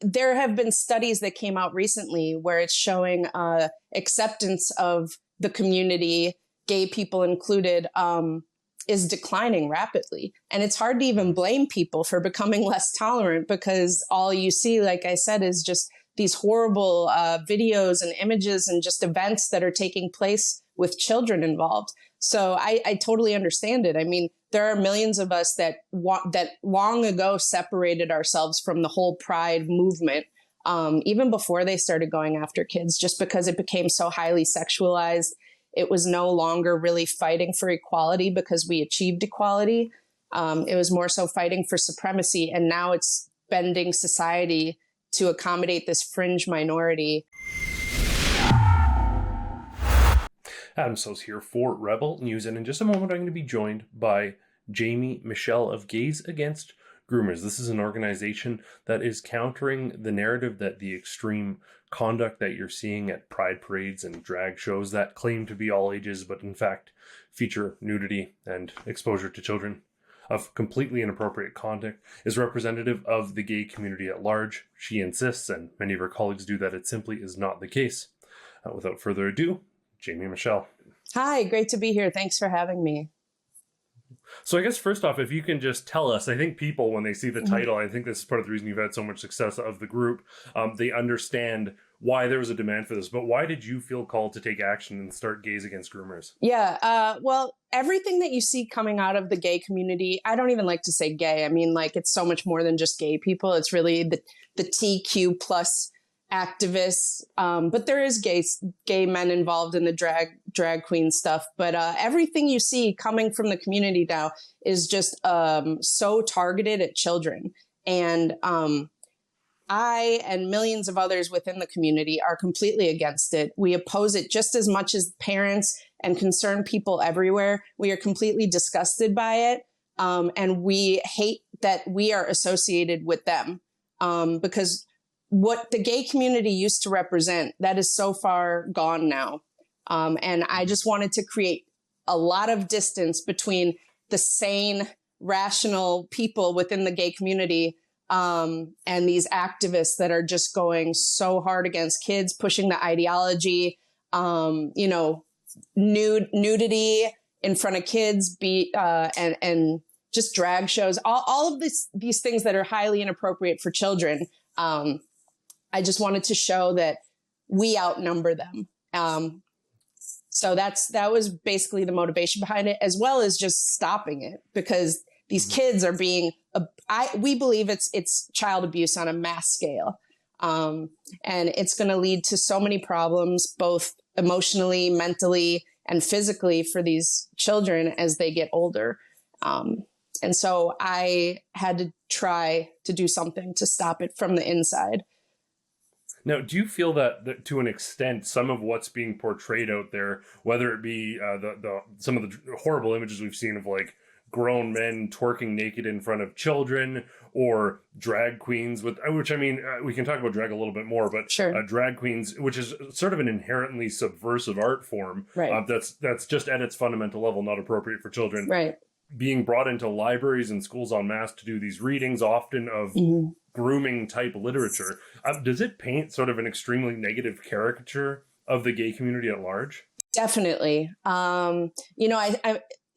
there have been studies that came out recently where it's showing acceptance of the community, gay people included, is declining rapidly. And it's hard to even blame people for becoming less tolerant, because all you see, like I said, is just these horrible videos and images and just events that are taking place with children involved. So I totally understand it. I mean, there are millions of us that long ago separated ourselves from the whole Pride movement, even before they started going after kids, just because it became so highly sexualized. It was no longer really fighting for equality because we achieved equality. It was more so fighting for supremacy. And now it's bending society to accommodate this fringe minority. Adam So's here for Rebel News, and in just a moment I'm going to be joined by Jaimee Michell of Gays Against Groomers. This is an organization that is countering the narrative that the extreme conduct that you're seeing at pride parades and drag shows that claim to be all ages, but in fact feature nudity and exposure to children of completely inappropriate content, is representative of the gay community at large. She insists, and many of her colleagues do, that it simply is not the case. Without further ado, Jaimee Michell. Hi, great to be here. Thanks for having me. So I guess first off, if you can just tell us, I think people, when they see the title, I think this is part of the reason you've had so much success of the group, they understand why there was a demand for this. But why did you feel called to take action and start Gays Against Groomers? Yeah, well, everything that you see coming out of the gay community, I don't even like to say gay. I mean, like, it's so much more than just gay people. It's really the TQ plus activists, but there is gay men involved in the drag queen stuff. But everything you see coming from the community now is just so targeted at children. And I and millions of others within the community are completely against it. We oppose it just as much as parents and concerned people everywhere. We are completely disgusted by it, and we hate that we are associated with them, because what the gay community used to represent, that is so far gone now. And I just wanted to create a lot of distance between the sane, rational people within the gay community and these activists that are just going so hard against kids, pushing the ideology, nudity in front of kids, and just drag shows, all of these things that are highly inappropriate for children. I just wanted to show that we outnumber them. So that was basically the motivation behind it, as well as just stopping it, because these kids are being, we believe it's child abuse on a mass scale. And it's going to lead to so many problems, both emotionally, mentally, and physically for these children as they get older. And so I had to try to do something to stop it from the inside. Now, do you feel that to an extent, some of what's being portrayed out there, whether it be some of the horrible images we've seen of like grown men twerking naked in front of children, or drag queens, which I mean, we can talk about drag a little bit more, but sure. Drag queens, which is sort of an inherently subversive art form, right. That's just at its fundamental level not appropriate for children. Right. Being brought into libraries and schools en masse to do these readings, often of grooming type literature. Does it paint sort of an extremely negative caricature of the gay community at large? Definitely.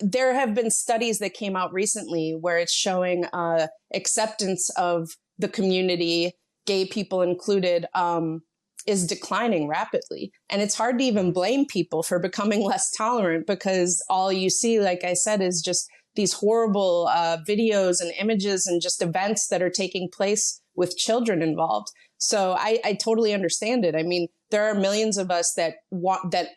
There have been studies that came out recently where it's showing acceptance of the community, gay people included, is declining rapidly. And it's hard to even blame people for becoming less tolerant, because all you see, like I said, is just these horrible videos and images and just events that are taking place with children involved. So I totally understand it. I mean, there are millions of us that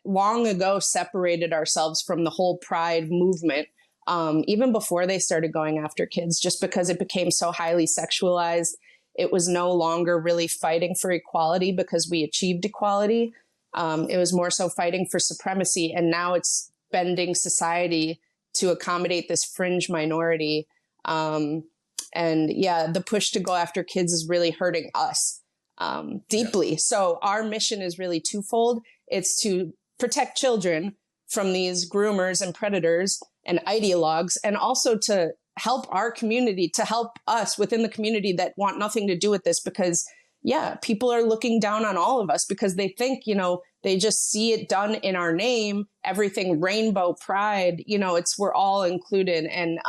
long ago separated ourselves from the whole Pride movement, even before they started going after kids, just because it became so highly sexualized. It was no longer really fighting for equality because we achieved equality. It was more so fighting for supremacy. And now it's bending society to accommodate this fringe minority. And yeah, the push to go after kids is really hurting us deeply. Yeah. So our mission is really twofold. It's to protect children from these groomers and predators and ideologues, and also to help our community, to help us within the community that want nothing to do with this, because yeah, people are looking down on all of us because they think, they just see it done in our name, everything rainbow pride, we're all included. And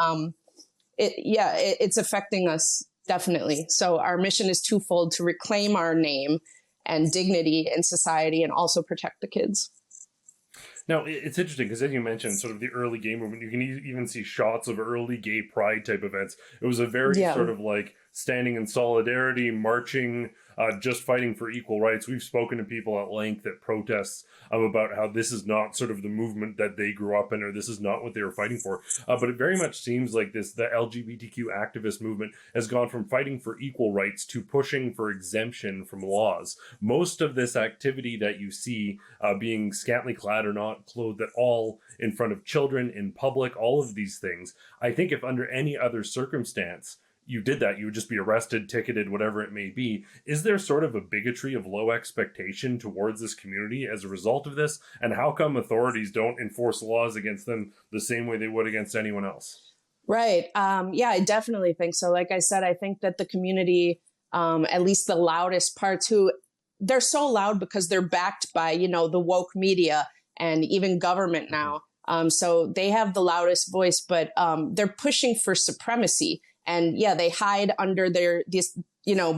it's affecting us definitely. So our mission is twofold: to reclaim our name and dignity in society and also protect the kids. Now, it's interesting because as you mentioned, sort of the early gay movement, you can even see shots of early gay pride type events. It was a very sort of like standing in solidarity, marching, just fighting for equal rights. We've spoken to people at length at protests about how this is not sort of the movement that they grew up in, or this is not what they were fighting for. But it very much seems like the LGBTQ activist movement has gone from fighting for equal rights to pushing for exemption from laws. Most of this activity that you see being scantily clad or not clothed at all in front of children in public, all of these things, I think if under any other circumstance you did that, you would just be arrested, ticketed, whatever it may be. Is there sort of a bigotry of low expectation towards this community as a result of this? And how come authorities don't enforce laws against them the same way they would against anyone else? Right. Yeah, I definitely think so. Like I said, I think that the community, at least the loudest parts, they're so loud because they're backed by, the woke media and even government now. So they have the loudest voice, but they're pushing for supremacy. And yeah, they hide under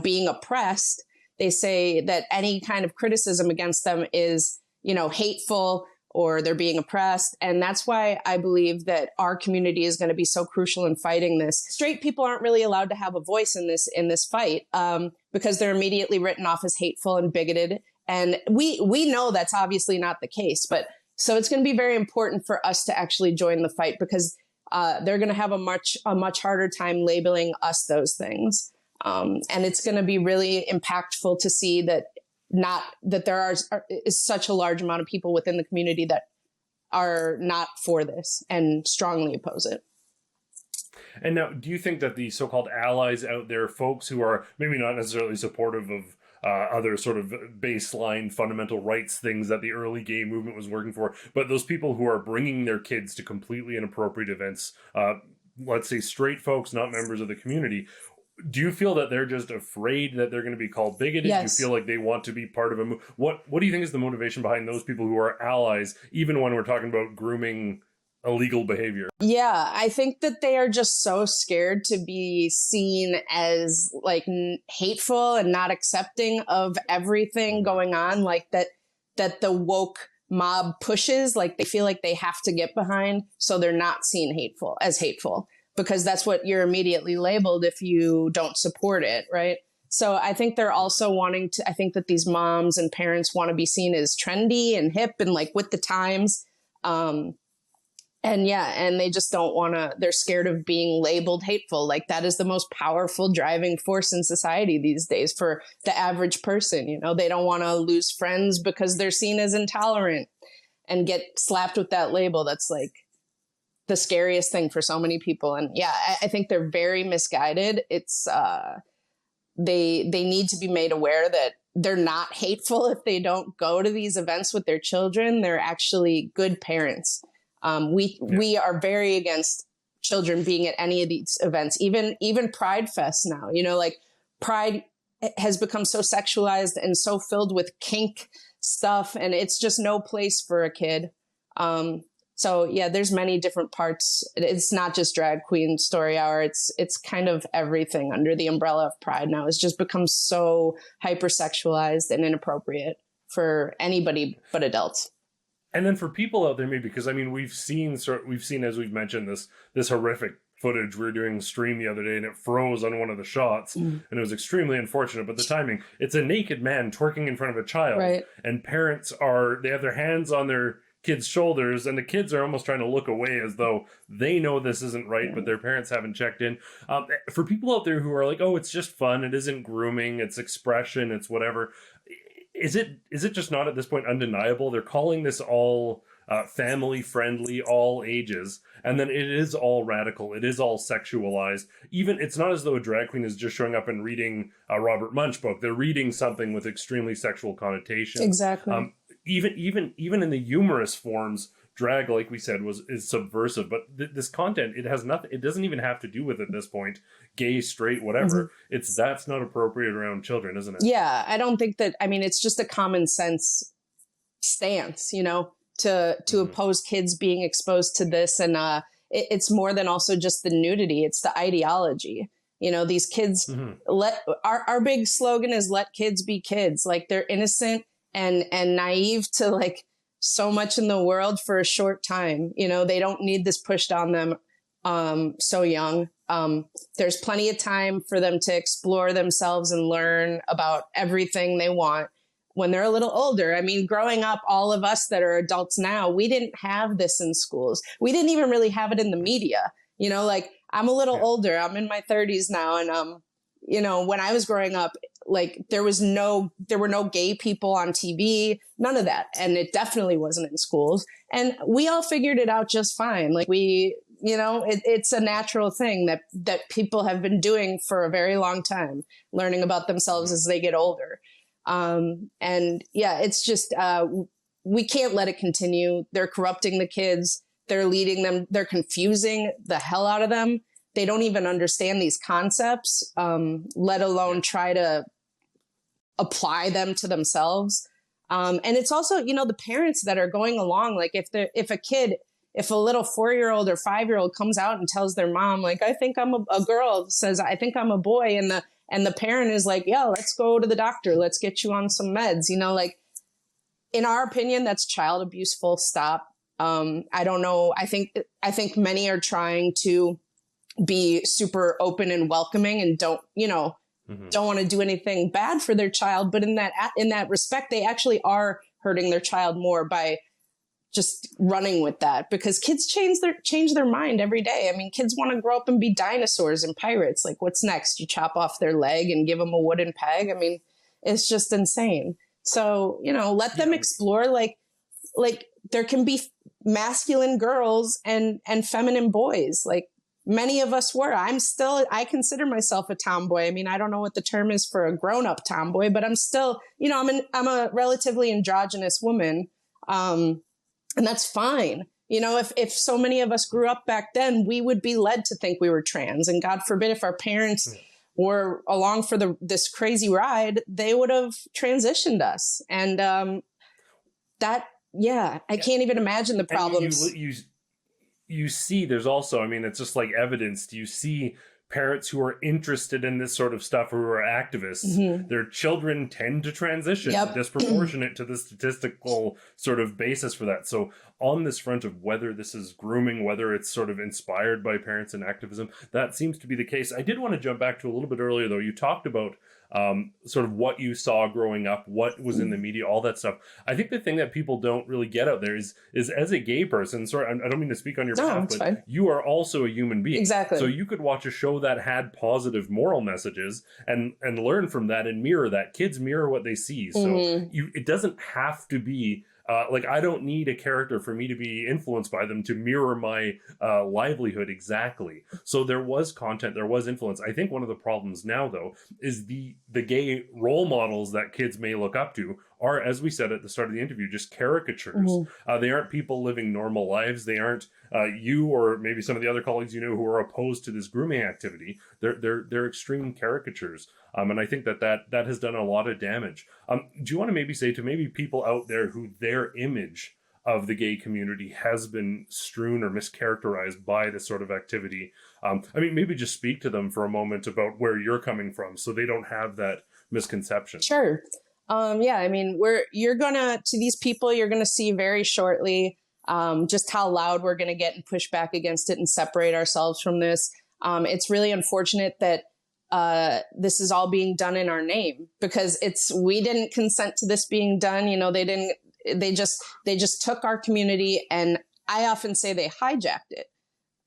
being oppressed. They say that any kind of criticism against them is, hateful, or they're being oppressed. And that's why I believe that our community is going to be so crucial in fighting this. Straight people aren't really allowed to have a voice in this fight, because they're immediately written off as hateful and bigoted. And we know that's obviously not the case. But so it's going to be very important for us to actually join the fight, because they're going to have a much harder time labeling us those things. And it's going to be really impactful to see that there is such a large amount of people within the community that are not for this and strongly oppose it. And now, do you think that the so-called allies out there, folks who are maybe not necessarily supportive of other sort of baseline fundamental rights things that the early gay movement was working for, but those people who are bringing their kids to completely inappropriate events, let's say straight folks, not members of the community, do you feel that they're just afraid that they're going to be called bigoted? Yes. Do you feel like they want to be part of what do you think is the motivation behind those people who are allies, even when we're talking about grooming illegal behavior? Yeah, I think that they are just so scared to be seen as like hateful and not accepting of everything going on, like that the woke mob pushes, like they feel like they have to get behind, so they're not seen as hateful, because that's what you're immediately labeled if you don't support it, right? So I think they're also I think that these moms and parents want to be seen as trendy and hip and like with the times. And they just don't want to, they're scared of being labeled hateful. Like that is the most powerful driving force in society these days for the average person. They don't want to lose friends because they're seen as intolerant and get slapped with that label. That's like the scariest thing for so many people. And yeah, I think they're very misguided. It's, they need to be made aware that they're not hateful if they don't go to these events with their children. They're actually good parents. We are very against children being at any of these events, even Pride Fest now, like Pride has become so sexualized and so filled with kink stuff, and it's just no place for a kid. So yeah, there's many different parts. It's not just drag queen story hour. It's kind of everything under the umbrella of Pride now. It's just become so hypersexualized and inappropriate for anybody but adults. And then for people out there, maybe, because I mean, we've seen, as we've mentioned, this horrific footage. We were doing a stream the other day and it froze on one of the shots, and it was extremely unfortunate. But the timing, it's a naked man twerking in front of a child, right? And parents they have their hands on their kids' shoulders, and the kids are almost trying to look away as though they know this isn't right, but their parents haven't checked in. For people out there who are like, oh, it's just fun, it isn't grooming, it's expression, it's whatever. Is it just not at this point undeniable? They're calling this all family friendly, all ages, and then it is all radical. It is all sexualized. Even it's not as though a drag queen is just showing up and reading a Robert Munch book. They're reading something with extremely sexual connotations. Exactly. Even in the humorous forms, drag, like we said, is subversive. But this content, it has nothing. It doesn't even have to do with, at this point, gay, straight, whatever. That's not appropriate around children, isn't it? Yeah, I don't think that. I mean, it's just a common sense stance, to oppose kids being exposed to this, and it's more than also just the nudity. It's the ideology. These kids our big slogan is let kids be kids. Like, they're innocent and naive to like so much in the world for a short time. They don't need this pushed on them so young. There's plenty of time for them to explore themselves and learn about everything they want when they're a little older. I mean, growing up, all of us that are adults now, we didn't have this in schools. We didn't even really have it in the media. Like, I'm a little older. I'm in my 30s now. And, when I was growing up, like, there were no gay people on TV, none of that. And it definitely wasn't in schools. And we all figured it out just fine. Like, it's a natural thing that people have been doing for a very long time, learning about themselves as they get older. And yeah, it's just, we can't let it continue. They're corrupting the kids. They're leading them. They're confusing the hell out of them. They don't even understand these concepts, let alone try to apply them to themselves. And it's also, the parents that are going along, like if a little 4-year-old or 5-year-old comes out and tells their mom, like, I think I'm a girl, says, I think I'm a boy. And the parent is like, yeah, let's go to the doctor. Let's get you on some meds. Like, in our opinion, that's child abuse, full stop. I don't know. I think many are trying to be super open and welcoming and don't want to do anything bad for their child. But in that respect, they actually are hurting their child more by just running with that, because kids change their mind every day. I mean, kids want to grow up and be dinosaurs and pirates. Like, what's next? You chop off their leg and give them a wooden peg. I mean, it's just insane. So, let them explore, like there can be masculine girls and feminine boys. Like, many of us were. I consider myself a tomboy. I mean, I don't know what the term is for a grown-up tomboy, but I'm still, I'm a relatively androgynous woman. And that's fine. If so many of us grew up back then, we would be led to think we were trans. And God forbid, if our parents were along for this crazy ride, they would have transitioned us. And I can't even imagine the problems. You see, there's also, I mean, it's just like evidenced. You see parents who are interested in this sort of stuff, who are activists, their children tend to transition disproportionate to the statistical sort of basis for that. So on this front of whether this is grooming, whether it's sort of inspired by parents and activism, that seems to be the case. I did want to jump back to a little bit earlier, though. You talked about sort of what you saw growing up, what was in the media, all that stuff. I think the thing that people don't really get out there is as a gay person, sorry, I don't mean to speak on your behalf, but fine. You are also a human being. Exactly. So you could watch a show that had positive moral messages and learn from that and mirror that. Kids mirror what they see. So it doesn't have to be like, I don't need a character for me to be influenced by them to mirror my livelihood exactly. So there was content, there was influence. I think one of the problems now, though, is the gay role models that kids may look up to are, as we said at the start of the interview, just caricatures. They aren't people living normal lives. They aren't you or maybe some of the other colleagues who are opposed to this grooming activity. They're extreme caricatures. And I think that has done a lot of damage. Do you want to maybe say to maybe people out there who their image of the gay community has been strewn or mischaracterized by this sort of activity? I mean, maybe just speak to them for a moment about where you're coming from so they don't have that misconception. Sure. I mean, to these people, you're going to see very shortly just how loud we're going to get and push back against it and separate ourselves from this. It's really unfortunate that this is all being done in our name, because we didn't consent to this being done. They just took our community, and I often say they hijacked it.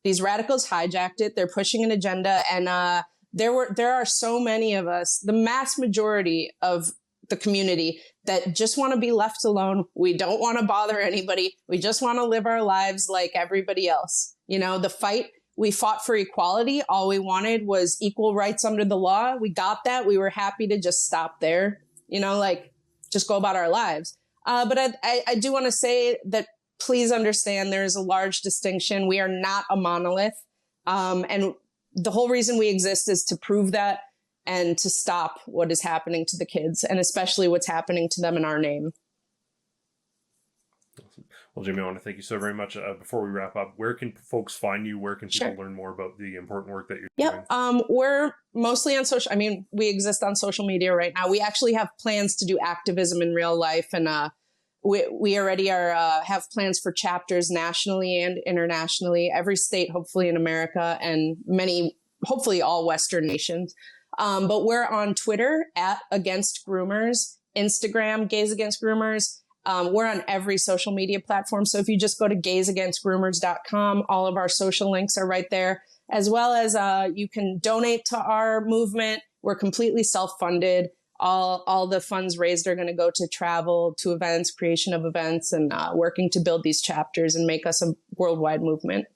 These radicals hijacked it. They're pushing an agenda. And there are so many of us, the mass majority of the community, that just want to be left alone. We don't want to bother anybody. We just want to live our lives like everybody else. The fight, we fought for equality. All we wanted was equal rights under the law. We got that. We were happy to just stop there, just go about our lives. But I do want to say that please understand there is a large distinction. We are not a monolith. And the whole reason we exist is to prove that and to stop what is happening to the kids, and especially what's happening to them in our name. Awesome. Well, Jaimee, I want to thank you so very much. Before we wrap up, where can folks find you? Where can people learn more about the important work that you're doing? We're mostly on social. I mean, we exist on social media right now. We actually have plans to do activism in real life, and we already are have plans for chapters nationally and internationally. Every state, hopefully in America, and hopefully all Western nations. But we're on Twitter @Against Groomers, Instagram Gays Against Groomers. We're on every social media platform. So if you just go to gaysagainstgroomers.com, all of our social links are right there, as well as you can donate to our movement. We're completely self-funded. All the funds raised are going to go to travel, to events, creation of events, and working to build these chapters and make us a worldwide movement.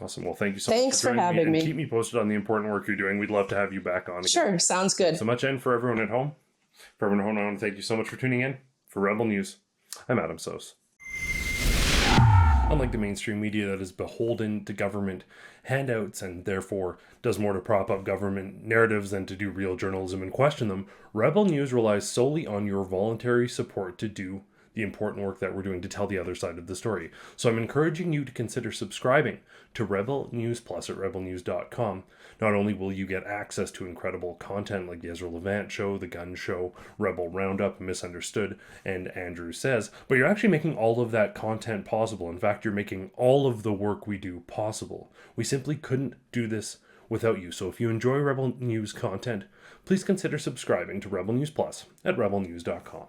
Awesome. Well, thank you so much. Thanks for having me. Keep me posted on the important work you're doing. We'd love to have you back on again. Sure. Sounds good. So much. And for everyone at home, I want to thank you so much for tuning in. For Rebel News, I'm Adam Sos. Unlike the mainstream media that is beholden to government handouts and therefore does more to prop up government narratives than to do real journalism and question them, Rebel News relies solely on your voluntary support to do the important work that we're doing to tell the other side of the story. So I'm encouraging you to consider subscribing to Rebel News Plus at rebelnews.com. Not only will you get access to incredible content like the Ezra Levant Show, The Gun Show, Rebel Roundup, Misunderstood, and Andrew Says, but you're actually making all of that content possible. In fact, you're making all of the work we do possible. We simply couldn't do this without you. So if you enjoy Rebel News content, please consider subscribing to Rebel News Plus at rebelnews.com.